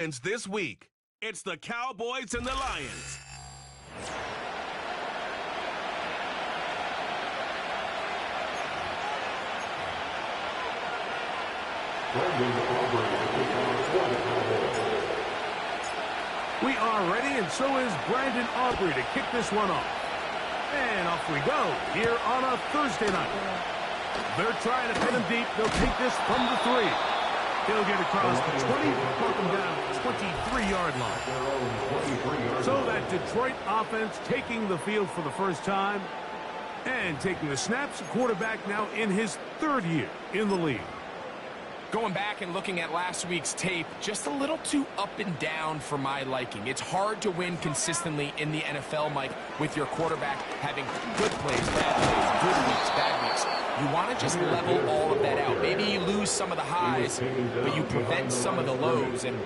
This week, it's the Cowboys and the Lions. We are ready, and so is Brandon Aubrey to kick this one off. And off we go here on a Thursday night. They're trying to pin him deep. They'll take this from the 3. He'll get across the 20, knock him down at the 23-yard line. So that Detroit offense taking the field for the first time and taking the snaps. Quarterback now in his 3rd year in the league. Going back and looking at last week's tape, just a little too up and down for my liking. It's hard to win consistently in the NFL, Mike, with your quarterback having good plays, bad plays, good weeks, bad weeks. You want to just level all of that out. Maybe you lose some of the highs, but you prevent some of the lows. And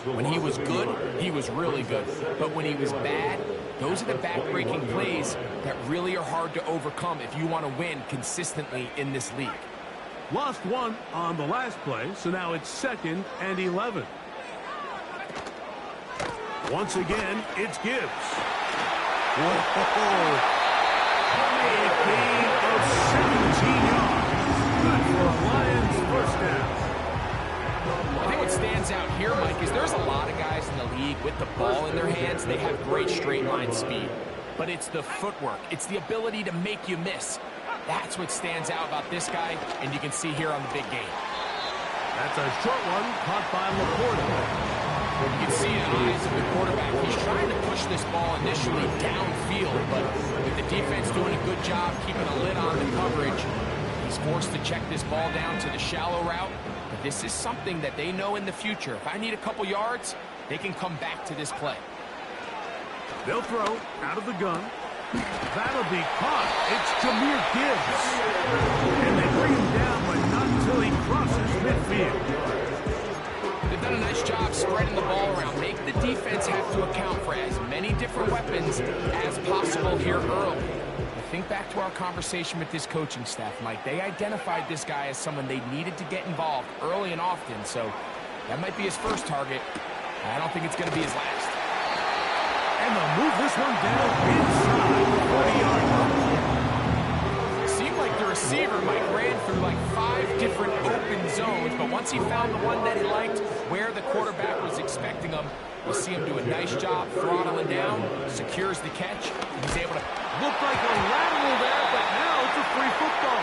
when he was good, he was really good. But when he was bad, those are the back-breaking plays that really are hard to overcome if you want to win consistently in this league. Lost one on the last play, so now it's 2nd and 11. Once again, it's Gibbs. Whoa! A gain of 17 yards. Good for a Lions first down. I think what stands out here, Mike, is there's a lot of guys in the league with the ball in their hands. They have great straight-line speed. But it's the footwork. It's the ability to make you miss. That's what stands out about this guy, and you can see here on the big game. That's a short one, caught by Laporta. You can see in the eyes of the quarterback, he's trying to push this ball initially downfield, but with the defense doing a good job keeping a lid on the coverage, he's forced to check this ball down to the shallow route. But this is something that they know in the future. If I need a couple yards, they can come back to this play. They'll throw out of the gun. That'll be caught. It's Jahmyr Gibbs. And they bring him down, but not until he crosses midfield. They've done a nice job spreading the ball around. Make the defense have to account for as many different weapons as possible here early. But think back to our conversation with this coaching staff, Mike. They identified this guy as someone they needed to get involved early and often. So that might be his first target. I don't think it's going to be his last. And they'll move this one down inside the 40-yard line. Seemed like the receiver, Mike, ran through like 5 different open zones, but once he found the one that he liked, where the quarterback was expecting him, you see him do a nice job throttling down, secures the catch, and he's able to... Looked like a lateral there, but now it's a free football.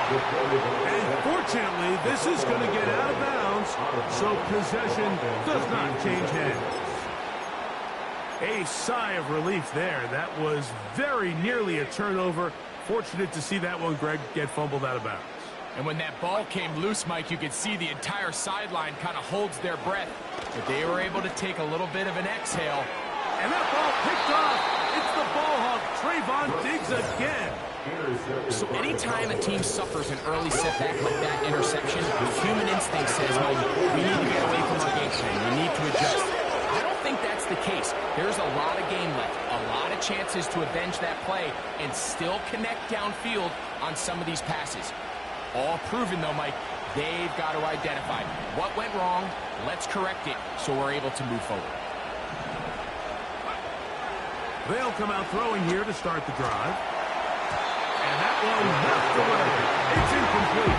And fortunately, this is going to get out of bounds, so possession does not change hands. A sigh of relief there. That was very nearly a turnover. Fortunate to see that one, Greg, get fumbled out of bounds. And when that ball came loose, Mike, you could see the entire sideline kind of holds their breath. But they were able to take a little bit of an exhale. And that ball picked off. It's the ball hawk, Trayvon Diggs again. So anytime a team suffers an early setback like that interception, human instinct says, well, we need to get away from our game plan. We need to adjust. I don't think that's the case. There's a lot of game left, a lot of chances to avenge that play and still connect downfield on some of these passes. All proven, though, Mike, they've got to identify what went wrong, let's correct it so we're able to move forward. They'll come out throwing here to start the drive. And that one left away. It's incomplete.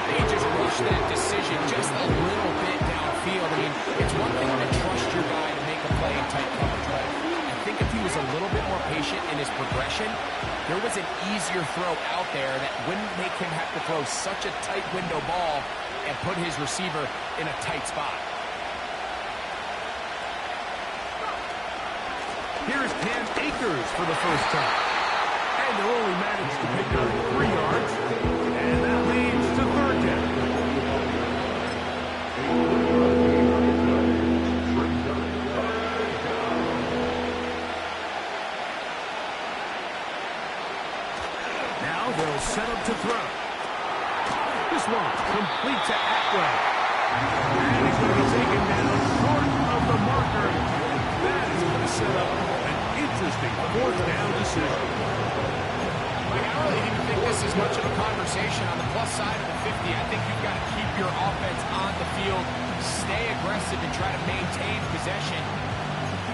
They just rushed that decision just a little bit downfield. I mean, it's one thing to trust your guy to make a play in tight coverage, but I think if he was a little bit more patient in his progression, there was an easier throw out there that wouldn't make him have to throw such a tight window ball and put his receiver in a tight spot. Here's Cam Akers for the first time. And they'll only manage to pick up 3 yards. And that leads to 3rd down. Now they'll set up to throw. This one complete to Atwell. And he's going to be taken down short of the marker. That is going to set up an interesting 4th down decision. Like, I really didn't think this is much of a conversation on the plus side of the 50. I think you've got to keep your offense on the field, stay aggressive, and try to maintain possession.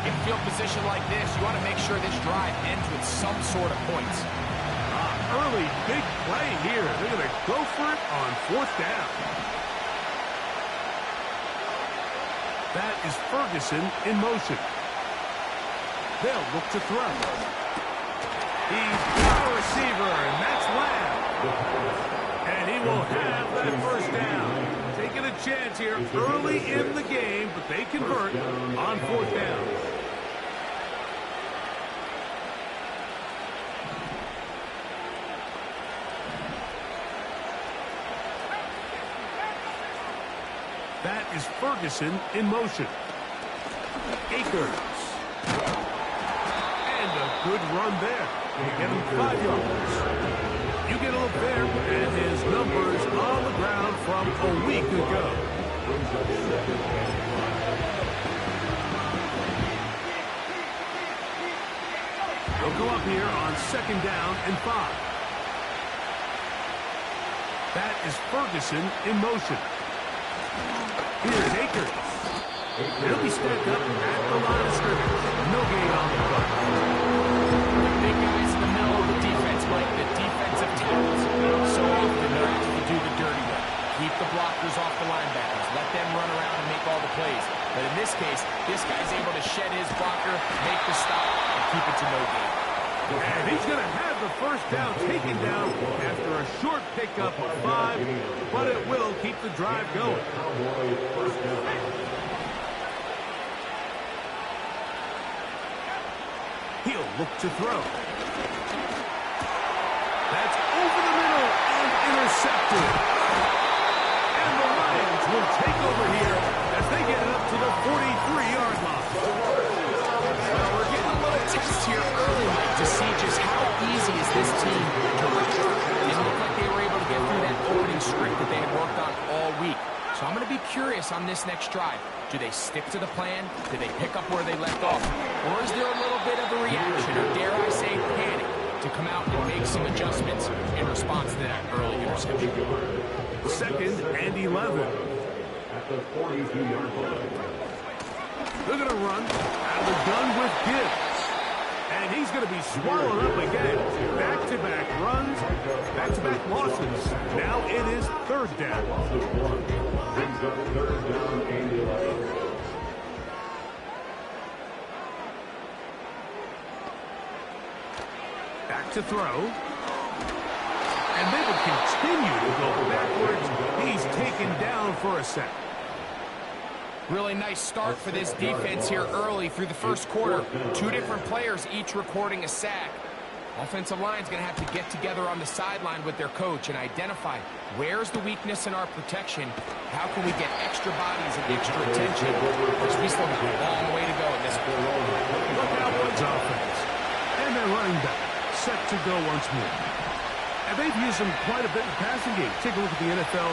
In field position like this, you want to make sure this drive ends with some sort of points. Early big play here. They're going to go for it on 4th down. That is Ferguson in motion. They'll look to throw. He's got a receiver, and that's Lamb. And he will have that 1st down. Taking a chance here early in the game, but they convert on 4th down. That is Ferguson in motion. Akers. And a good run there. You get him 5 yards. You get a look there, and his numbers on the ground from a week ago. They'll go up here on 2nd down and 5. That is Ferguson in motion. Here's Akers. He'll be stacked up at the line of scrimmage. No gain on the play. Big guys in the middle of the defense, Mike, the defensive tackles. So often they're asked to do the dirty work. Keep the blockers off the linebackers. Let them run around and make all the plays. But in this case, this guy's able to shed his blocker, make the stop, and keep it to no gain. And he's going to have the 1st down taken down after a short pickup of 5, but it will keep the drive going. He'll look to throw. That's over the middle and intercepted. And the Lions will take over here as they get it up to the 43-yard line. Well, we're getting a little test here early, Mike, to see just how easy is this team to return. It looked like they were able to get through that opening script that they had worked on all week. So I'm going to be curious on this next drive. Do they stick to the plan? Do they pick up where they left off? Or is there a little bit of a reaction, or dare I say panic, to come out and make some adjustments in response to that early interception? 2nd and 11. At the 42-yard line. They're going to run out of the gun with Gibbs. And he's going to be swallowed up again. Back-to-back runs, back-to-back losses. Now it is 3rd down. Brings up 3rd down and 11. Back to throw. And they will continue to go backwards. He's taken down for a sack. Really nice start for this defense here early through the 1st quarter. 2 different players each recording a sack. Offensive line's going to have to get together on the sideline with their coach and identify where's the weakness in our protection. How can we get extra bodies and extra attention? Because we still have a long way to go in this quarter. The Cowboys offense. And their running back set to go once more. And they've used him quite a bit in the passing game. Take a look at the NFL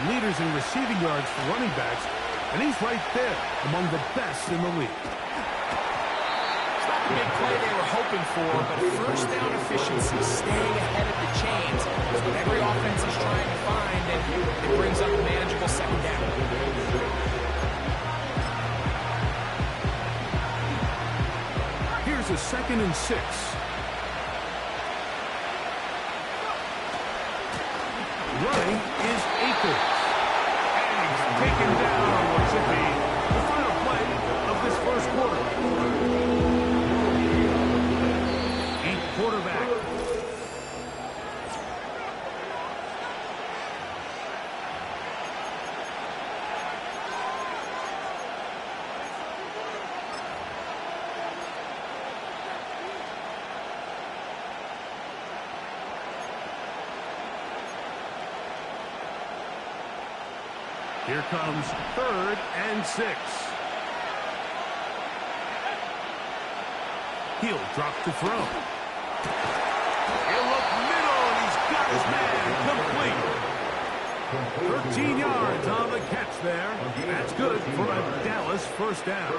leaders in receiving yards for running backs. And he's right there among the best in the league. It's not the big play they were hoping for, but 1st down efficiency, staying ahead of the chains, is what every offense is trying to find, and it brings up a manageable 2nd down. Here's a 2nd and 6. Running is Akers. Taken down on what should be the final play of this 1st quarter. Each quarterback. Here comes 3rd and 6. He'll drop to throw. He'll look middle, and he's got his man complete. 13 yards on the catch there. That's good for a Dallas 1st down.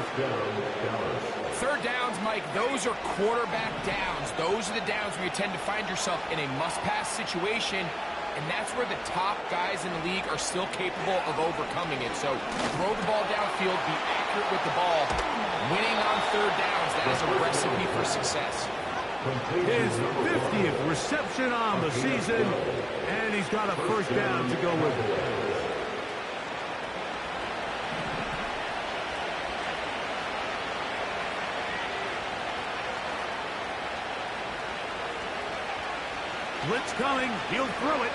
3rd downs, Mike, those are quarterback downs. Those are the downs where you tend to find yourself in a must-pass situation. and that's where the top guys in the league are still capable of overcoming it. So throw the ball downfield, be accurate with the ball. Winning on third downs, that is a recipe for success. His 50th reception on the season, and he's got a first down to go with it. Blitz coming. He'll throw it.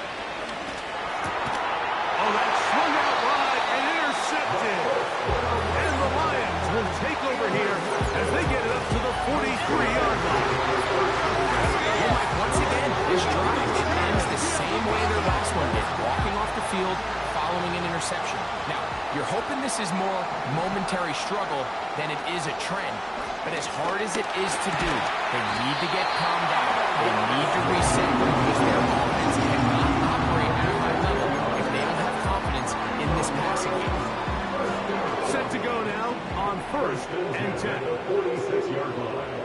Oh, that swung out wide and intercepted. And the Lions will take over here as they get it up to the 43-yard line. Well, Mike, once again, this drive, it ends the same way their last one did, walking off the field, following an interception. Now, you're hoping this is more momentary struggle than it is a trend. But as hard as it is to do, they need to get calmed down. They need to reset because their offense cannot operate at a high level if they don't have confidence in this passing game. Set to go now on 1st and 10. 46-yard line.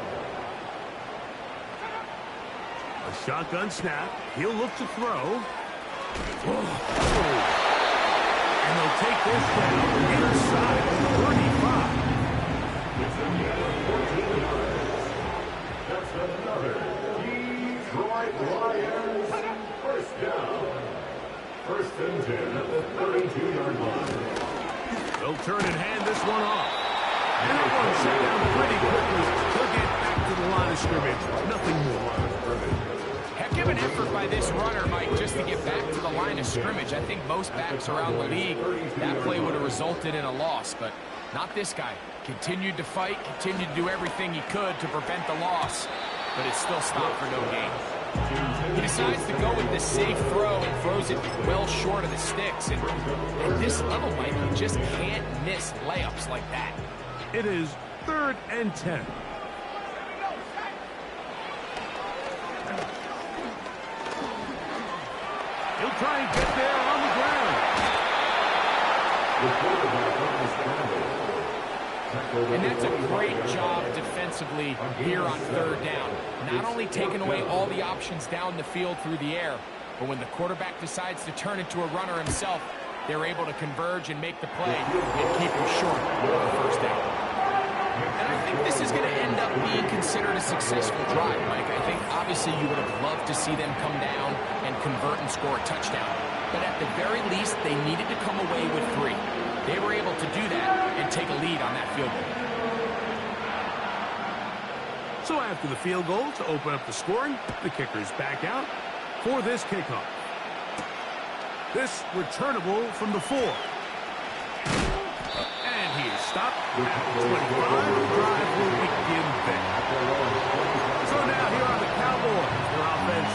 A shotgun snap. He'll look to throw. And they'll take this down inside the 35. It's a gain of 14 yards. That's another Detroit Lions first down. 1st and 10 at the 32-yard line. They'll turn and hand this one off. And that one shut down pretty quickly. They'll get back to the line of scrimmage. Nothing more. Heck of an effort by this runner, Mike, just to get back to the line of scrimmage. I think most backs around the league, that play would have resulted in a loss, but not this guy. Continued to fight, continued to do everything he could to prevent the loss, but it still stopped for no gain. He decides to go with the safe throw and throws it well short of the sticks. And at this level, Mike, you just can't miss layups like that. It is 3rd and 10. He'll try and get there on the ground. And that's a great job defensively here on 3rd down. Not only taking away all the options down the field through the air, but when the quarterback decides to turn into a runner himself, they're able to converge and make the play and keep him short of the first down. And I think this is going to end up being considered a successful drive, Mike. I think obviously you would have loved to see them come down and convert and score a touchdown. But at the very least, they needed to come away with 3. They were able to do that and take a lead on that field goal. So after the field goal to open up the scoring, the kicker's back out for this kickoff. This returnable from the 4. And he is stopped at 25. The drive will begin there. So now here are the Cowboys. Their offense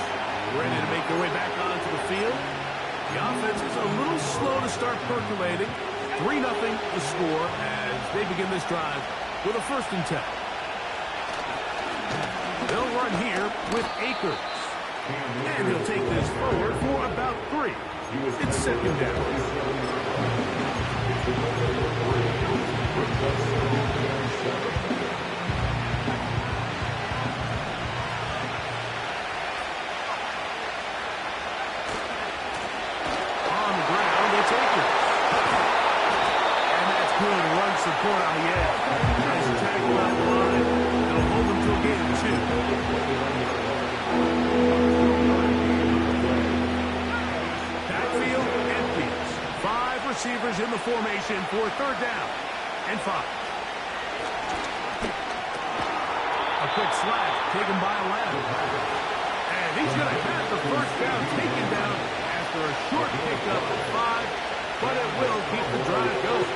ready to make their way back onto the field. The offense is a little slow to start percolating. 3-0 the score as they begin this drive with a 1st and 10. They'll run here with Akers. And he'll take this forward for about 3. It's 2nd down. On the ground, it's Akers. And that's good run support on the edge. Nice tackle out the line. It'll hold them to a gain of 2. Backfield empties. 5 receivers in the formation for 3rd down and 5. A quick slap taken by Lamb. And he's going to have the first down taken down after a short pickup of 5, but it will keep the drive going.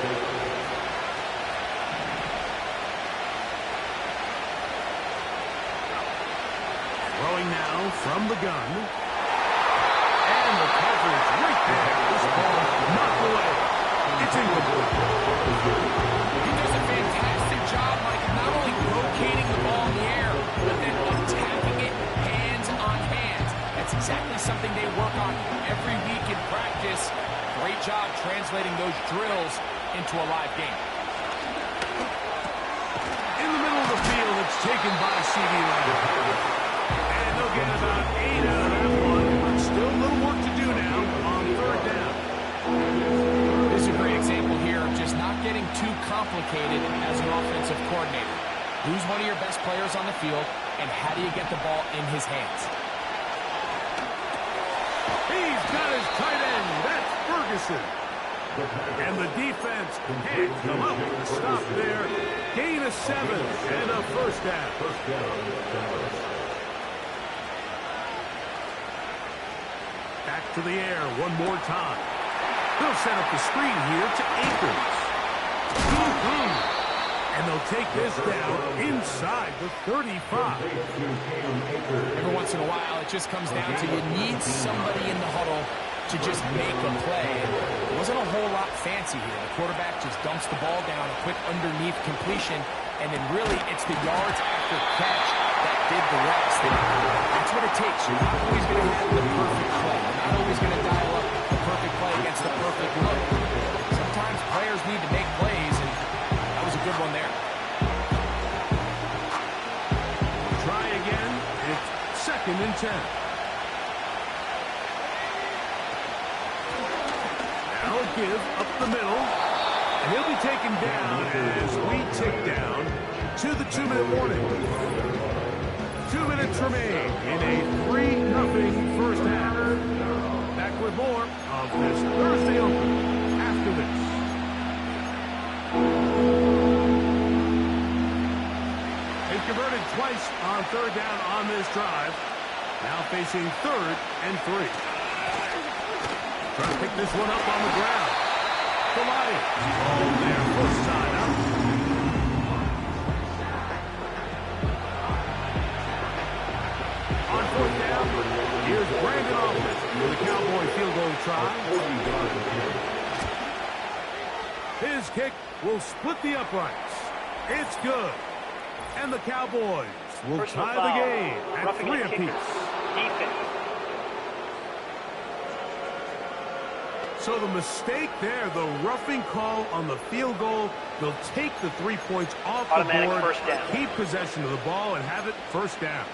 Throwing now from the gun. And the coverage right there. This ball knocked away. It's incomplete. He does a fantastic job, Mike, of not only locating the ball in the air, but then attacking it hands on hands. That's exactly something they work on every week in practice. Great job translating those drills into a live game. In the middle of the field, it's taken by C.D. Lamb. And they'll get about 8 out of that one, but still a little work to do now. too complicated as an offensive coordinator. Who's one of your best players on the field, and how do you get the ball in his hands? He's got his tight end. That's Ferguson. And the defense can't come up with the stop there. Gain of 7 and a first down. Back to the air one more time. They'll set up the screen here to Akers. And they'll take this down inside the 35. Every once in a while, it just comes down to you need somebody in the huddle to just make a play. It wasn't a whole lot fancy here. The quarterback just dumps the ball down, a quick underneath completion, and then really it's the yards after catch that did the rest. And that's what it takes. You're not always going to have the perfect play. You're not always going to dial up the perfect play against the perfect look. Sometimes players need to make plays, and that was a good one there. Try again. It's 2nd and 10. Now give up the middle. And he'll be taken down as we tick down to the 2-minute warning. 2 minutes remain in a 3-0 first half. Back with more of this Thursday open after this. They've converted twice on 3rd down on this drive. Now facing 3rd and 3. Trying to pick this one up on the ground. The Lions. Oh, their first time out. On 4th down, here's Brandon Offense with a Cowboy field goal try. His kick will split the uprights. It's good. And the Cowboys will tie the game at 3 apiece. So the mistake there, the roughing call on the field goal, they'll take the 3 points off the board, keep possession of the ball, and have it first down.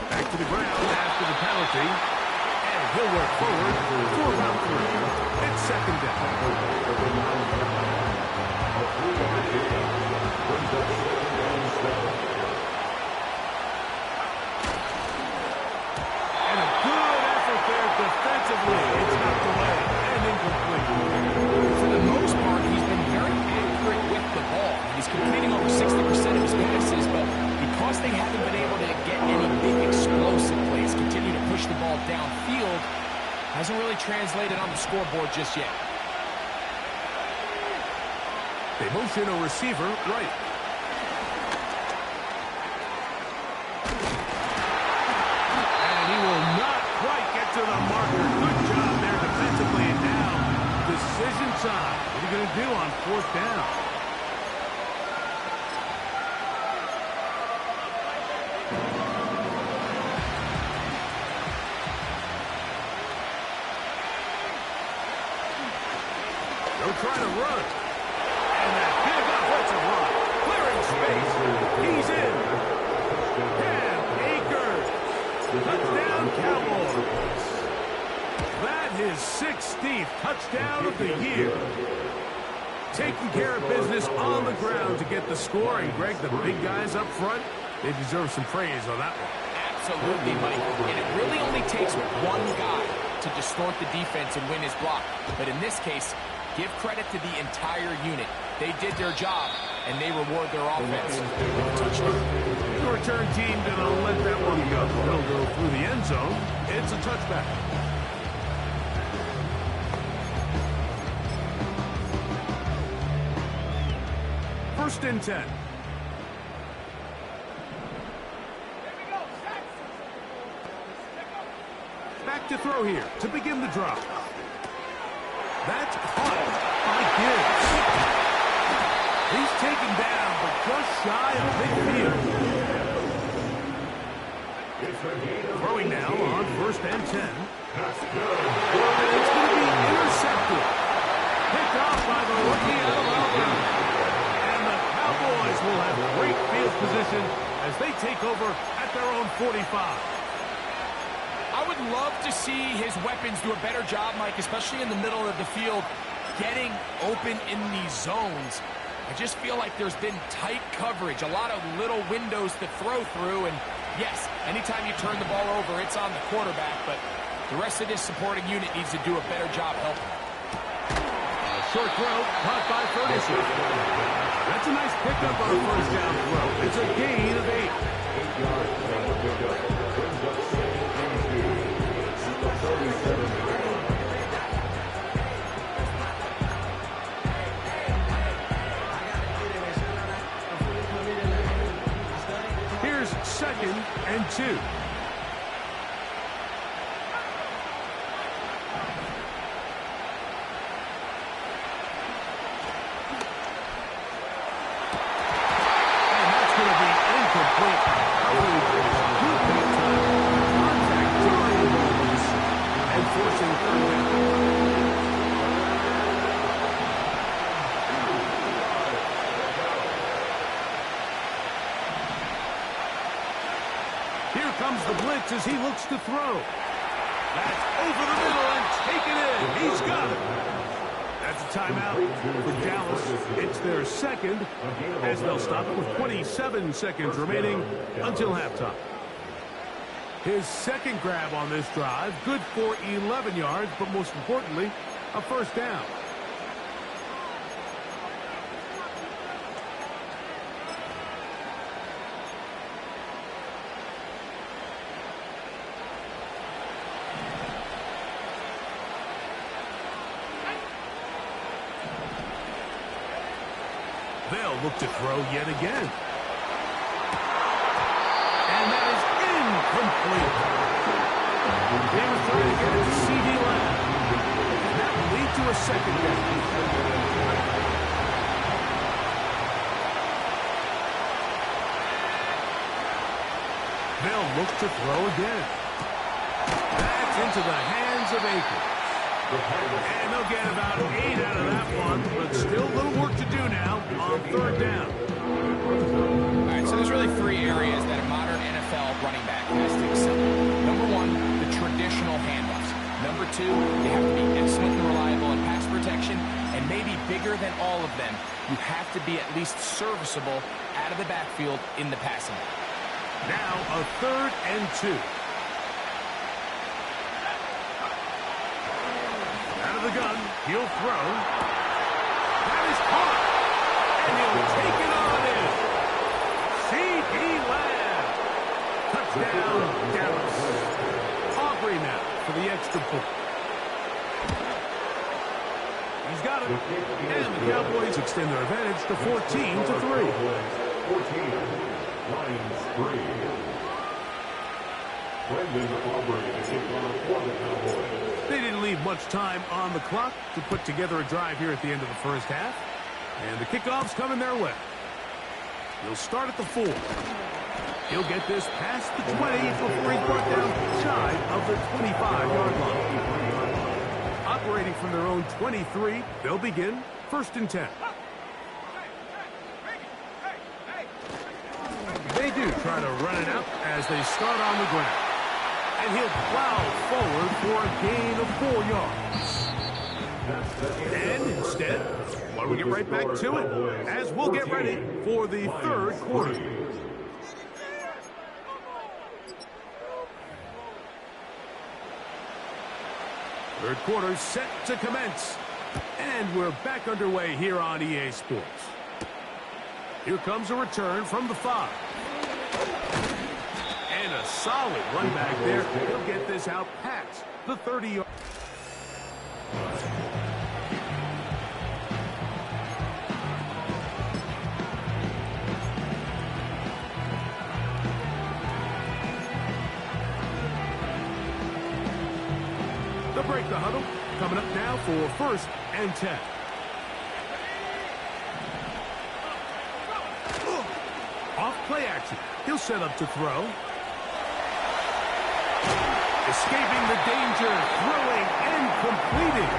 Back to the ground after the penalty, and he'll work forward for about 3. It's 2nd down. And a good effort there defensively. It's knocked away and incomplete. For the most part, he's been very accurate with the ball. He's completing over 60% of his passes, but because they haven't been able to get any big explosive plays, continue to push the ball downfield, hasn't really translated on the scoreboard just yet. They motion a receiver right. And he will not quite get to the marker. Good job there defensively. And now, decision time. What are you going to do on 4th down? They'll try to run. And that big offensive run. Clearing space. He's in. Cam Akers. Touchdown Cowboys. That is 16th touchdown of the year. Taking care of business on the ground to get the score. And Greg, the big guys up front, they deserve some praise on that one. Absolutely, Mike. And it really only takes one guy to distort the defense and win his block. But in this case, give credit to the entire unit. They did their job, and they reward their offense with a touchdown. The return team gonna let that one go. It'll go through the end zone. It's a touchback. First and 10. Back to throw here to begin the drive. That's caught by Gibbs. He's taken down, but just shy of midfield. Throwing now on 1st and 10. And it's going to be intercepted. Picked off by the rookie out of Alabama. And the Cowboys will have great field position as they take over at their own 45. I would love to see his weapons do a better job, Mike, especially in the middle of the field, getting open in these zones. I just feel like there's been tight coverage, a lot of little windows to throw through, and yes, anytime you turn the ball over, it's on the quarterback, but the rest of this supporting unit needs to do a better job helping. Short throw, caught by Ferguson. That's a nice pickup on a first down throw. It's a gain of 8. 8 yards on the pickup. Brings up second and 2 at the 37-yard line. Here's second and 2. Here comes the blitz as he looks to throw. That's over the middle and taken in. He's got it. That's a timeout for Dallas. It's their second as they'll stop it with 27 seconds remaining until halftime. His second grab on this drive, good for 11 yards, but most importantly, a first down. They'll look to throw yet again. And that is incomplete. They were trying to get it to C.D. Lamb. And that will lead to a second down. They'll look to throw again. That's into the hands of Akers. And they'll get about 8 out of that one, but still a little work to do now on third down. All right, so there's really 3 areas that a modern NFL running back has to excel. Number 1, the traditional handoffs. Number 2, they have to be excellent and reliable in pass protection, and maybe bigger than all of them, you have to be at least serviceable out of the backfield in the passing game. Now a third and 2. The gun, he'll throw. That is caught. And he'll take it on in. C.D. Lamb. Touchdown, Dallas. Aubrey now for the extra point. He's got it. And the Cowboys extend their advantage to 14-3. 14, Lions 3. Brendan Aubrey to take on for the Cowboys. They didn't leave much time on the clock to put together a drive here at the end of the first half. And the kickoff's coming their way. He'll start at the 4. He'll get this past the 20 before he's brought down shy of the 25-yard line. Operating from their own 23, they'll begin first and 10. They do try to run it out as they start on the ground. And he'll plow forward for a gain of 4 yards. And instead, why don't we get right back to it as we'll get ready for the third quarter. Third quarter set to commence. And we're back underway here on EA Sports. Here comes a return from the 5. And a solid run back there. He'll get this out past the 30-yard. They'll break the huddle. Coming up now for first and 10. Off play action. He'll set up to throw. Escaping the danger, throwing and completing.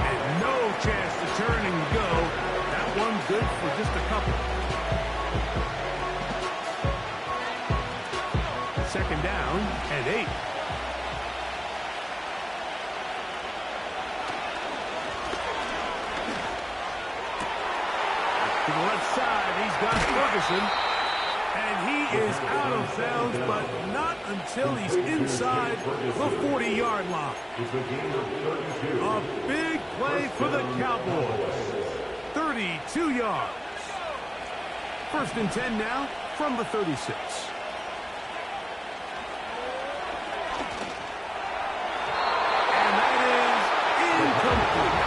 And no chance to turn and go. That one good for just a couple. down and 8. To the left side, he's got Ferguson. And he is out of bounds, but not until he's inside the 40-yard line. A big play for the Cowboys. 32 yards. First and 10 now from the 36. And that is incomplete.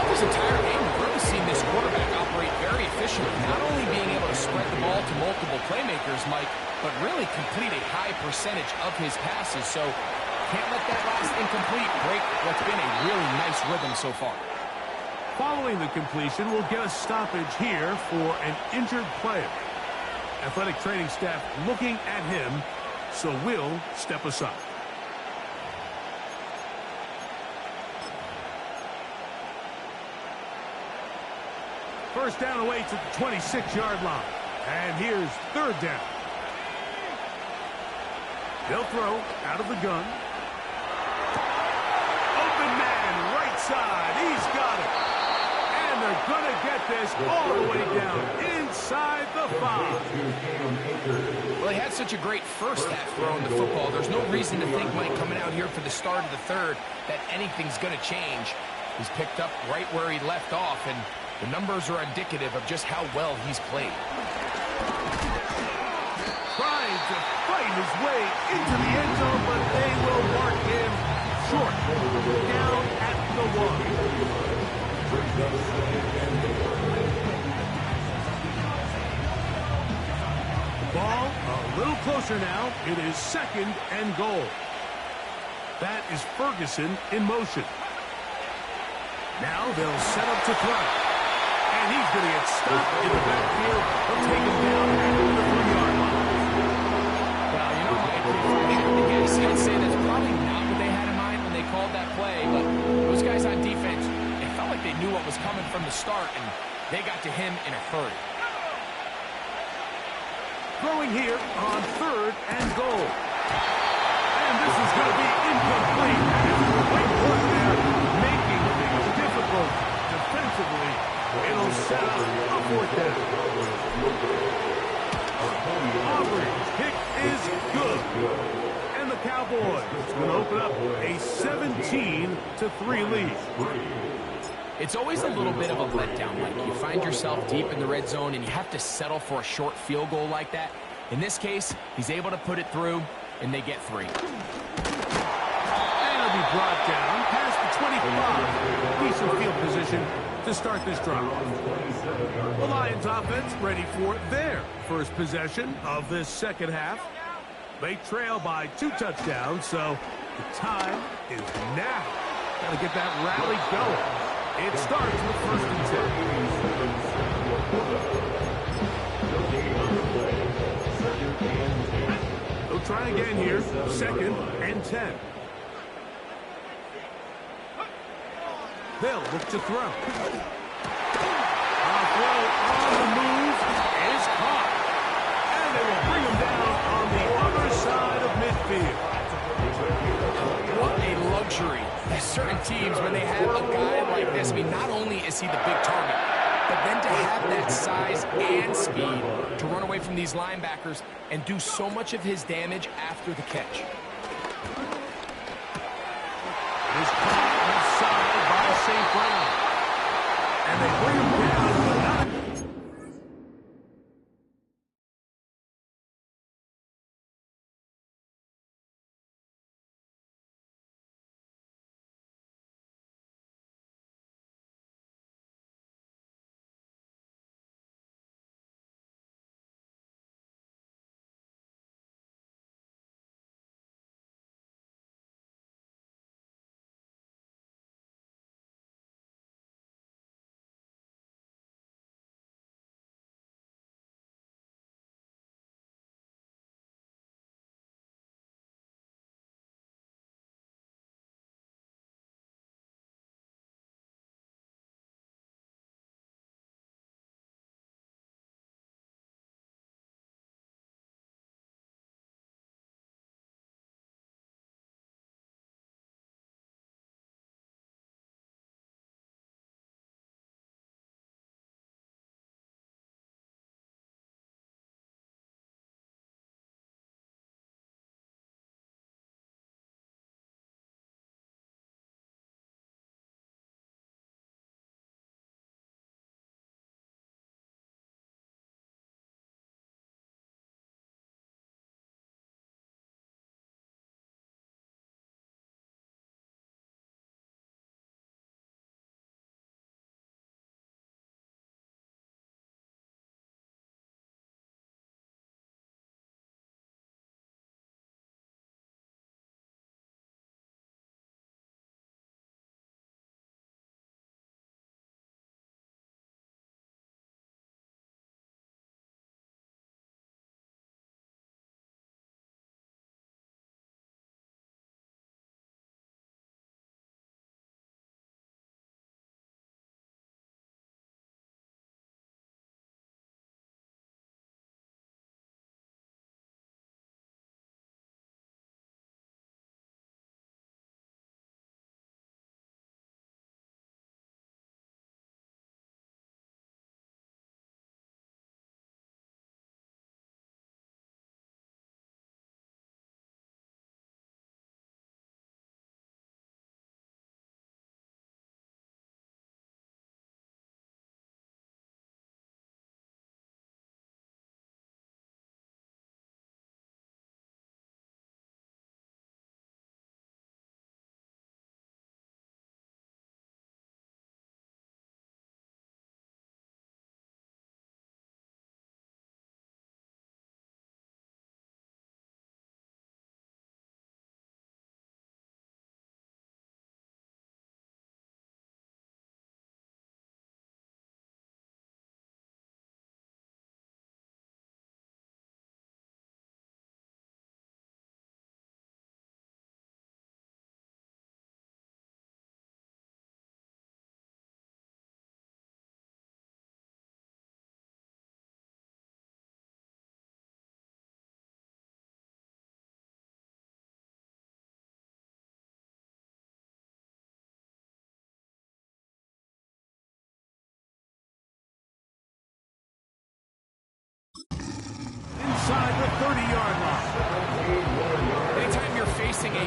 This entire game, we've really seen this quarterback operate very efficiently, not only being able to spread the ball to multiple playmakers, Mike, but really complete a high percentage of his passes. So can't let that last incomplete break what's been a really nice rhythm so far. Following the completion, we'll get a stoppage here for an injured player. Athletic training staff looking at him, so we'll step aside. First down away to the 26-yard line. And here's third down. They'll throw out of the gun. Open man, right side. He's got it. And they're going to get this all the way down inside the 5. Well, he had such a great first half throwing the football. There's no reason to think, Mike, coming out here for the start of the third, that anything's going to change. He's picked up right where he left off, and the numbers are indicative of just how well he's played. Trying to fight his way into the end zone, but they will mark him short. Down at the 1. Ball a little closer now. It is second and goal. That is Ferguson in motion. Now they'll set up to throw. And he's going to get stopped in the backfield. They'll take him down at the 3-yard line. Well, you know, Mike, if I had to guess, I'd say that's probably not what they had in mind when they called that play. But those guys on defense, it felt like they knew what was coming from the start, and they got to him in a hurry. Throwing here on third and goal. And this is going to be incomplete. Great work there, making things difficult defensively. It'll set up a fourth down. Auburn's kick is good. And the Cowboys will open up a 17-3 lead. It's always a little bit of a letdown, Mike. You find yourself deep in the red zone and you have to settle for a short field goal like that. In this case, he's able to put it through, and they get 3. And it'll be brought down past the 25. Decent field position to start this drive. The Lions offense ready for their first possession of this second half. They trail by 2 touchdowns, so the time is now. Got to get that rally going. It starts with first and 10. They'll try again here. Second and 10. They'll look to throw. A throw on the move is caught. And they will bring him down on the other side of midfield. What a luxury. There's certain teams, when they have a guy like this, I mean, not only is he the big target, but then to have that size and speed to run away from these linebackers and do so much of his damage after the catch. It is caught inside by St. Brown. And they bring him down, but not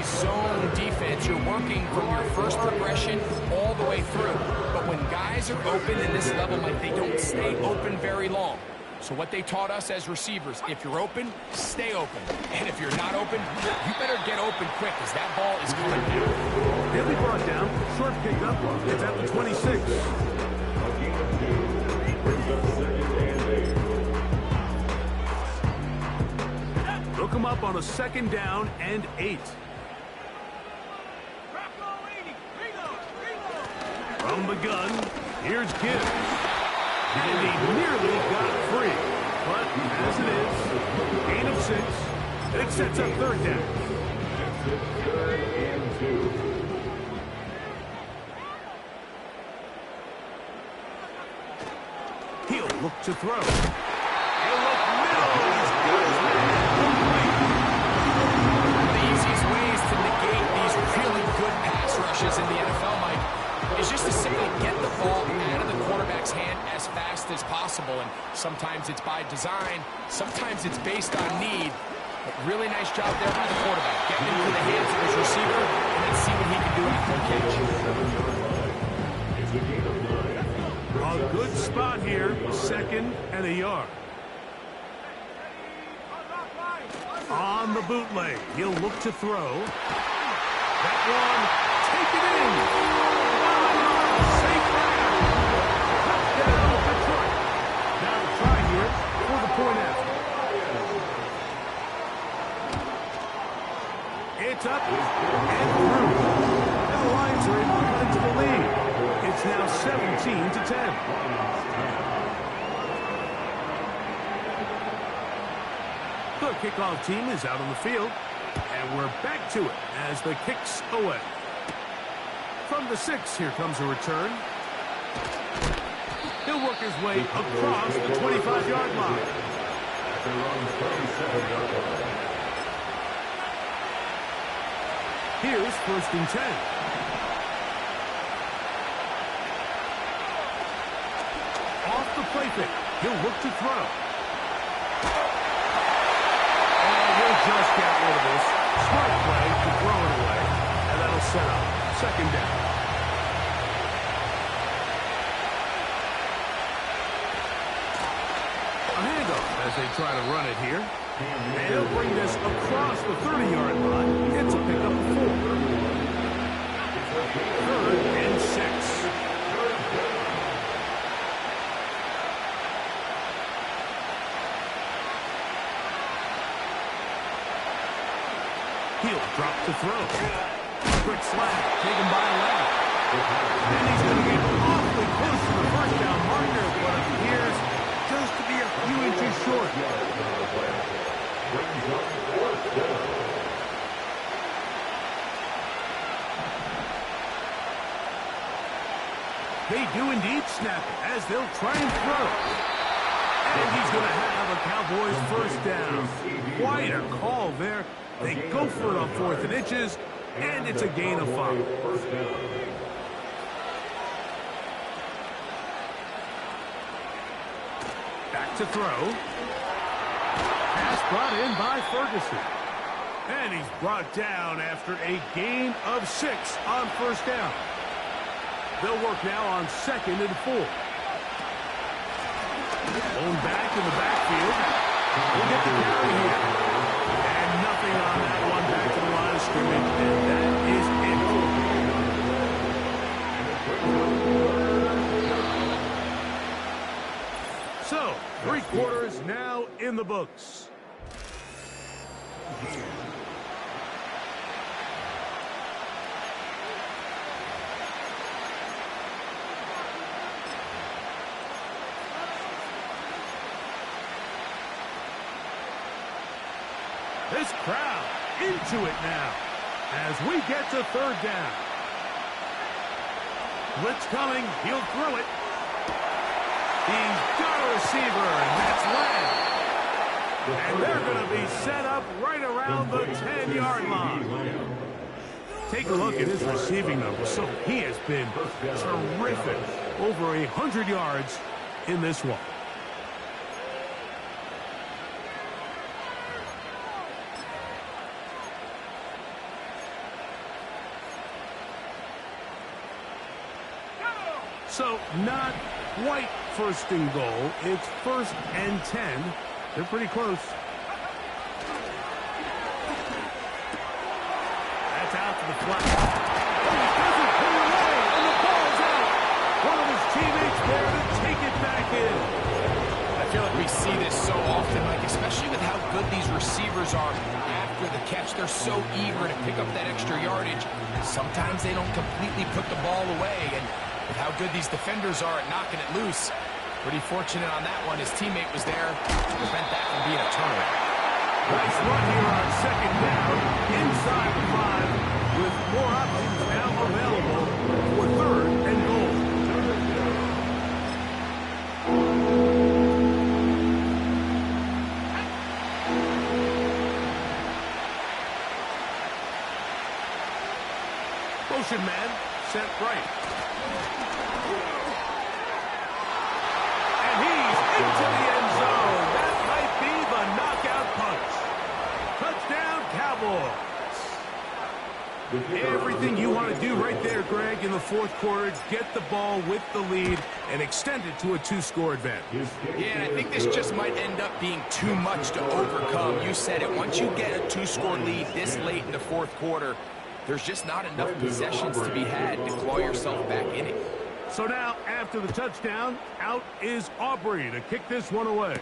zone defense, you're working from your first progression all the way through. But when guys are open in this level, Mike, they don't stay open very long. So what they taught us as receivers, if you're open, stay open. And if you're not open, you better get open quick because that ball is coming down. He'll be brought down. Short pickup. It's at the 26. Look him up on a 2nd down and 8. From the gun, here's Gibbs. And he nearly got free. But as it is, gain of 6. It sets up 3rd down. It's 3rd and 2. He'll look to throw. He'll look middle. He's got his man complete. One of the easiest ways to negate these really good pass rushes in the NFL, Mike, is just to simply get the ball out of the quarterback's hand as fast as possible. And sometimes it's by design, sometimes it's based on need. But really nice job there by the quarterback, getting into the hands of his receiver and then see what he can do after the catch. A good spot here, 2nd and a yard. On the bootleg, he'll look to throw. That one, take it in. Safe round. Get it off Detroit. Now to try here for the point after. It's up and through. And the Lions are able to cut into the lead. It's now 17-10. The kickoff team is out on the field, and we're back to it as the kick's away. From the 6, here comes a return. He'll work his way across the 25-yard line. Here's 1st and 10. Off the play fake, he'll look to throw. Just get rid of this. Smart play to throw it away. And that'll set up 2nd down. A handoff as they try to run it here. And he'll bring this across the 30-yard line. It's a pickup of 4. 3rd and 6. He'll drop to throw. Quick slap, taken by Lamb. And he's going to get awfully close to the 1st down marker, but appears just to be a few inches short. They do indeed snap it as they'll try and throw. And he's going to have a Cowboys 1st down. Quite a call there. They go for it on 4th and inches, and it's a gain of 5. Back to throw. Pass brought in by Ferguson. And he's brought down after a gain of 6 on 1st down. They'll work now on 2nd and 4. Blown back in the backfield. We'll get the carry here. And nothing on that one back to the line of scrimmage, and that is it. So, 3 quarters now in the books. This crowd into it now as we get to 3rd down. Blitz coming. He'll throw it. He's got a receiver, and that's Lamb. And they're going to be set up right around the 10-yard line. Take a look at his receiving numbers. So he has been terrific. Over 100 yards in this one. So not quite first and goal. It's 1st and 10. They're pretty close. That's out to the flat. Oh, he doesn't pull away, and the ball's out. One of his teammates there to take it back in. I feel like we see this so often, Mike, especially with how good these receivers are after the catch. They're so eager to pick up that extra yardage. Sometimes they don't completely put the ball away, and with how good these defenders are at knocking it loose, pretty fortunate on that one. His teammate was there to prevent that from being a turnover. Nice run here on 2nd down, inside the 5, with more options now available for 3rd and goal. Motion man sent right. And he's into the end zone. That might be the knockout punch. Touchdown, Cowboys. Everything you want to do right there, Greg, in the 4th quarter, get the ball with the lead and extend it to a 2-score advantage. Yeah, and I think this just might end up being too much to overcome. You said it. Once you get a 2-score lead this late in the 4th quarter, there's just not enough possessions to be had to claw yourself back in it. So now, after the touchdown, out is Aubrey to kick this one away.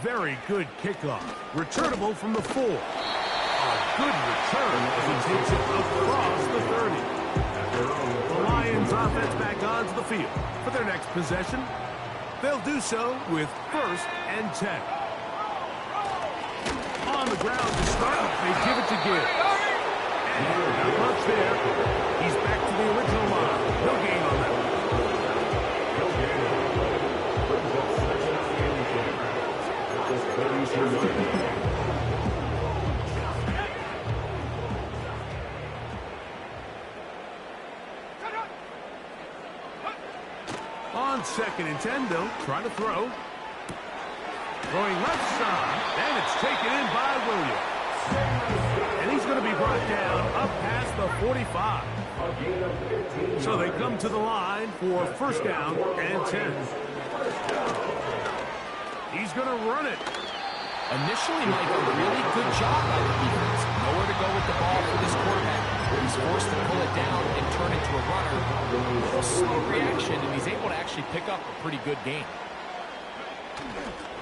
Very good kickoff. Returnable from the 4. A good return as he takes it across the 30. The Lions offense back onto the field for their next possession. They'll do so with 1st and 10. On the ground to start, they give it to Gibbs. Not much there. He's back to the original line. No gain on that one. On 2nd and 10, though, trying to throw. Throwing left side, and it's taken in by Williams. And he's going to be brought down up past the 45. So they come to the line for 1st down and 10. He's going to run it. Initially, Mike, a really good job by the defense. Nowhere to go with the ball for this quarterback. He's forced to pull it down and turn it to a runner. A little slow reaction, and he's able to actually pick up a pretty good game.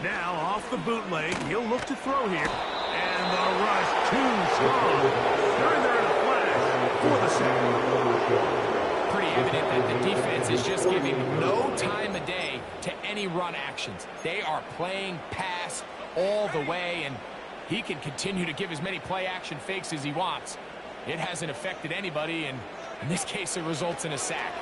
Now off the bootleg, he'll look to throw here. And the rush too strong. They're in there in a flash for the sack. Pretty evident that the defense is just giving no time of day to any run actions. They are playing pass all the way, and he can continue to give as many play-action fakes as he wants. It hasn't affected anybody, and in this case, it results in a sack.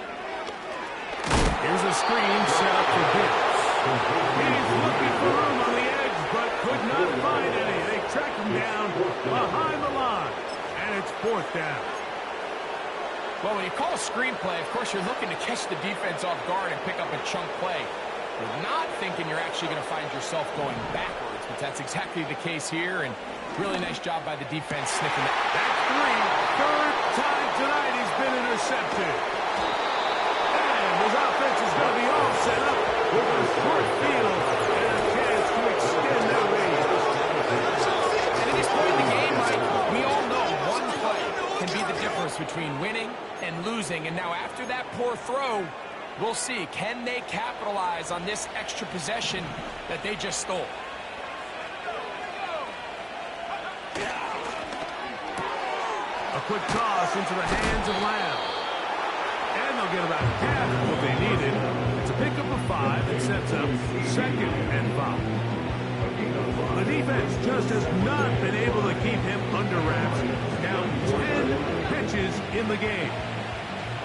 Here's a screen set up for Gibbs. He's looking for room on the edge, but could not find any. They track him down behind the line, and it's 4th down. Well, when you call a screenplay, of course, you're looking to catch the defense off guard and pick up a chunk play. You're not thinking you're actually going to find yourself going backwards, but that's exactly the case here, and really nice job by the defense sniffing that. That's 3rd time tonight he's been intercepted. And his offense is going to be all set up with a short field and a chance to extend their lead. And at this point in the game, Mike, we all know one play can be the difference between winning and losing. And now after that poor throw, we'll see, can they capitalize on this extra possession that they just stole? A quick toss into the hands of Lamb. And they'll get about half of what they needed. It's a pickup of 5 that sets up 2nd and 5. The defense just has not been able to keep him under wraps. Down 10 pitches in the game.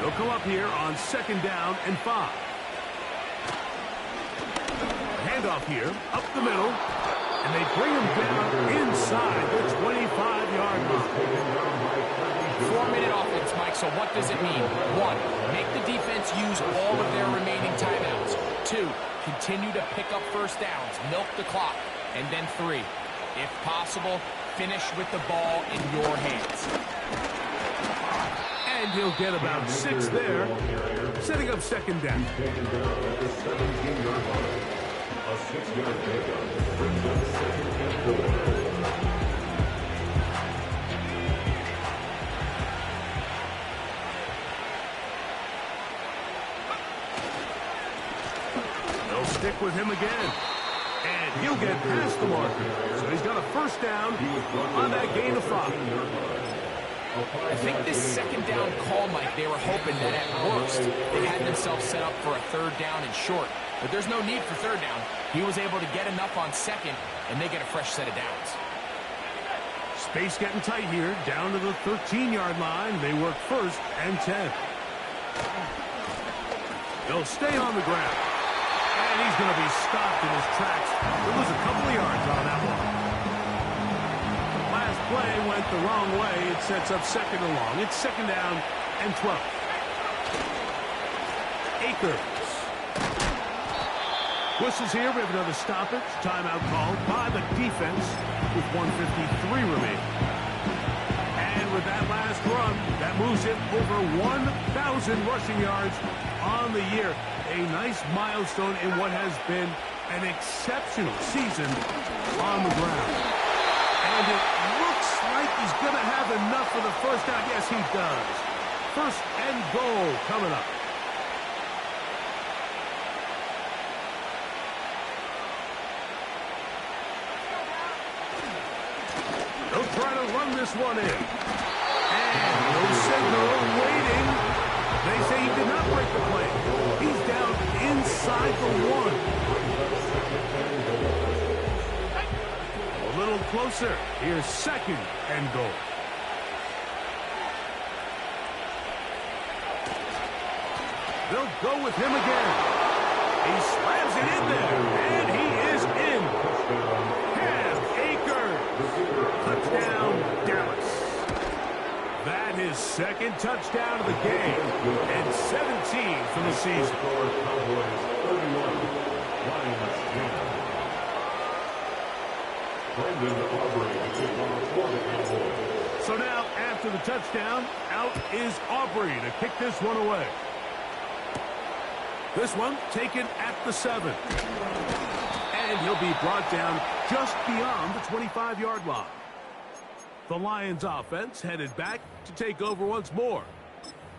They'll come up here on 2nd down and 5. Handoff here, up the middle. And they bring him down inside the 25-yard line. 4-minute offense, Mike, so what does it mean? 1, make the defense use all of their remaining timeouts. 2, continue to pick up 1st downs, milk the clock. And then 3, if possible, finish with the ball in your hands. And And he'll get about 6 there, setting up second down. Taken down at the 17-yard line. A 6-yard pickup brings up second and 4. Stick with him again. And he'll get past the marker. So he's got a first down on that gain of 5. I think this second down call, Mike, they were hoping that at worst they had themselves set up for a third down and short. But there's no need for third down. He was able to get enough on second, and they get a fresh set of downs. Space getting tight here. Down to the 13-yard line. They work first and 10. They'll stay on the ground. And he's going to be stopped in his tracks. He'll lose a couple of yards on that one. Last play went the wrong way. It sets up second and long. It's second down and 12. Akers. Whistles here. We have another stoppage. Timeout called by the defense with 1:53 remaining. And with that last run, that moves him over 1,000 rushing yards on the year. A nice milestone in what has been an exceptional season on the ground. And it looks like he's going to have enough for the first down. Yes, he does. First and goal coming up. They'll try to run this one in. And no signal waiting. They say he did not break the play. He's down inside the 1. A little closer. Here's second and goal. They'll go with him again. He slams it in there, and he is in. Cam Akers. Touchdown, Dallas. That his second touchdown of the game, and 17 for the season. Cowboys 31, Lions 10. Brandon Aubrey to take on for the Cowboys. So now, after the touchdown, out is Aubrey to kick this one away. This one taken at the 7. And he'll be brought down just beyond the 25-yard line. The Lions offense headed back to take over once more.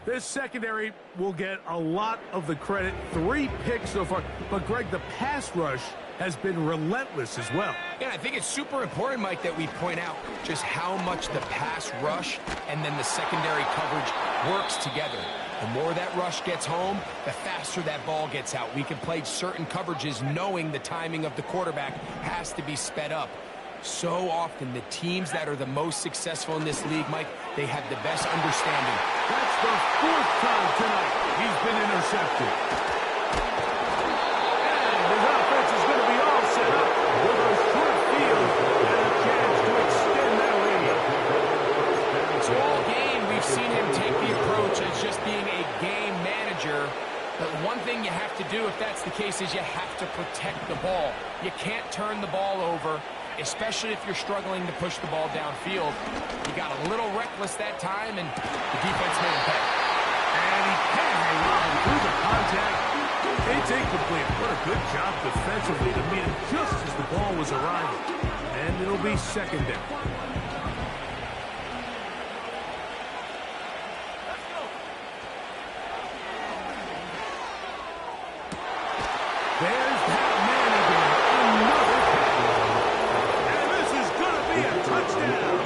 This secondary will get a lot of the credit. 3 picks so far. But, Greg, the pass rush has been relentless as well. Yeah, I think it's super important, Mike, that we point out just how much the pass rush and then the secondary coverage works together. The more that rush gets home, the faster that ball gets out. We can play certain coverages knowing the timing of the quarterback has to be sped up. So often, the teams that are the most successful in this league, Mike, they have the best understanding. That's the 4th time tonight he's been intercepted. And his offense is going to be all set up with a short field and a chance to extend that lead. So all game, we've seen him take the approach as just being a game manager. But one thing you have to do, if that's the case, is you have to protect the ball. You can't turn the ball over, especially if you're struggling to push the ball downfield. He got a little reckless that time, and the defense made him pay. And he can hang on through the contact. It's incomplete. What a good job defensively to meet him just as the ball was arriving. And it'll be second down. There's that man again. Another pass. And this is going to be a touchdown.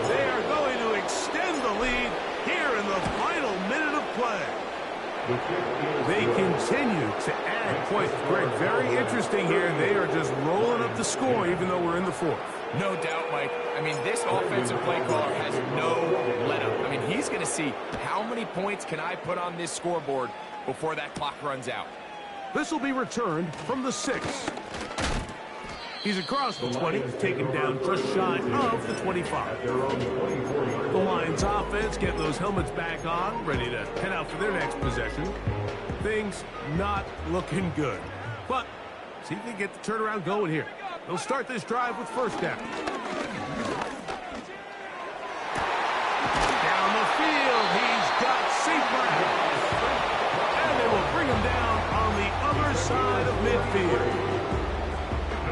They are going to extend the lead here in the final minute of play. They continue to add points. Greg, very interesting here. They are just rolling up the score even though we're in the 4th. No doubt, Mike. I mean, this offensive play caller has no let-up. I mean, he's going to see how many points can I put on this scoreboard before that clock runs out. This will be returned from the 6. He's across the 20, taken down just shy of the 25. The Lions offense getting those helmets back on, ready to head out for their next possession. Things not looking good. But see if they can get the turnaround going here. They'll start this drive with first down. Down the field, he's got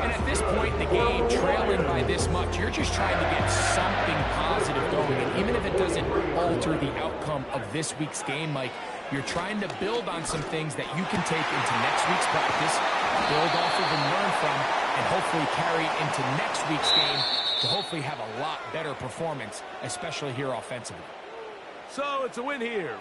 And at this point, the game trailing by this much, you're just trying to get something positive going. And even if it doesn't alter the outcome of this week's game, Mike, you're trying to build on some things that you can take into next week's practice, build off of and learn from, and hopefully carry it into next week's game to hopefully have a lot better performance, especially here offensively. So it's a win here